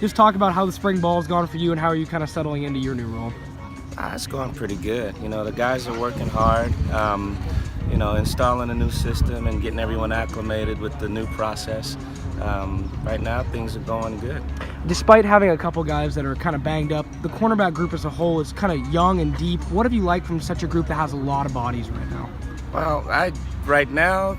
Just talk about how the spring ball has gone for you and how are you kind of settling into your new role. It's going pretty good. The guys are working hard. Installing a new system and getting everyone acclimated with the new process. Right now, things are going good. Despite having a couple guys that are kind of banged up, the cornerback group as a whole is kind of young and deep. What have you liked from such a group that has a lot of bodies right now? Well, right now,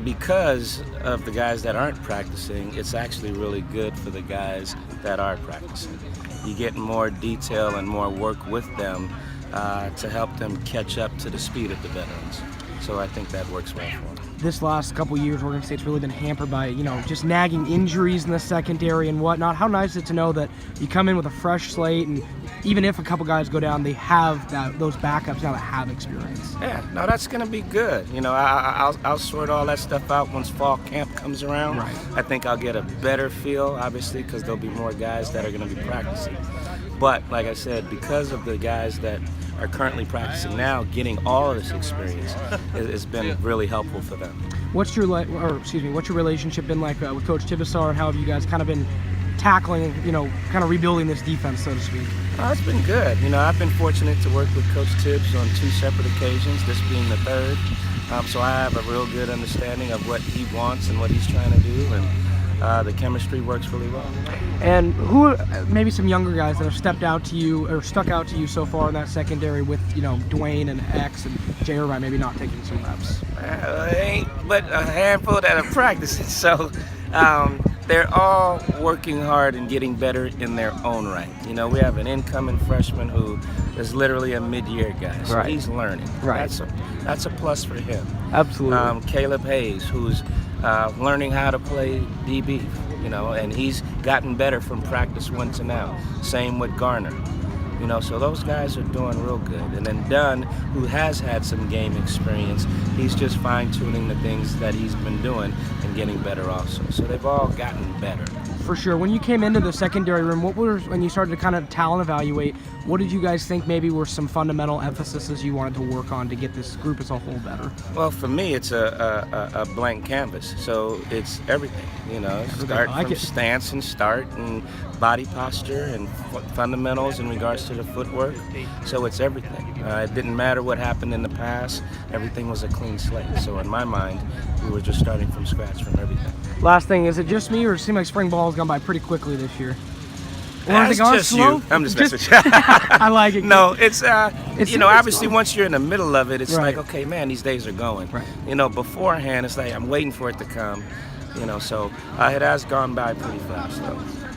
because of the guys that aren't practicing, it's actually really good for the guys that are practicing. You get more detail and more work with them to help them catch up to the speed of the veterans. So I think that works well for them. This last couple years, Oregon State's really been hampered by, just nagging injuries in the secondary and whatnot. How nice is it to know that you come in with a fresh slate, and even if a couple guys go down, they have those backups now that have experience? Yeah, no, that's going to be good. I'll sort all that stuff out once fall camp comes around. Right. I think I'll get a better feel, obviously, because there'll be more guys that are going to be practicing. But like I said, because of the guys that are currently practicing now, getting all of this experience has been really helpful for them. What's your relationship been like with Coach Tibesar, and how have you guys kind of been tackling, kind of rebuilding this defense, so to speak? It's been good. I've been fortunate to work with Coach Tibbs on 2 separate occasions, this being the third. So I have a real good understanding of what he wants and what he's trying to do, and the chemistry works really well. And who, maybe some younger guys that have stepped out to you or stuck out to you so far in that secondary with, Dwayne and X and J. Irvine maybe not taking some reps? Ain't but a handful that are practicing. So they're all working hard and getting better in their own right. We have an incoming freshman who is literally a mid-year guy, so right. He's learning. Right. That's a plus for him. Absolutely. Caleb Hayes, who's learning how to play DB, and he's gotten better from practice 1 to now. Same with Garner. So those guys are doing real good. And then Dunn, who has had some game experience, he's just fine-tuning the things that he's been doing and getting better also. So they've all gotten better. For sure. When you came into the secondary room, when you started to kind of talent evaluate, what did you guys think maybe were some fundamental emphases you wanted to work on to get this group as a whole better? Well, for me, it's a blank canvas. So it's everything, start from stance and start and body posture and fundamentals in regards to the footwork. So it's everything. It didn't matter what happened in the past. Everything was a clean slate. So in my mind, we were just starting from scratch from everything. Last thing, is it just me, or it seems like spring ball has gone by pretty quickly this year? Or is it gone slow? I'm just messing with you. I like it. No, it's obviously once you're in the middle of it, it's right. like, okay, man, these days are going. Right. Beforehand, it's like I'm waiting for it to come. So it has gone by pretty fast, though.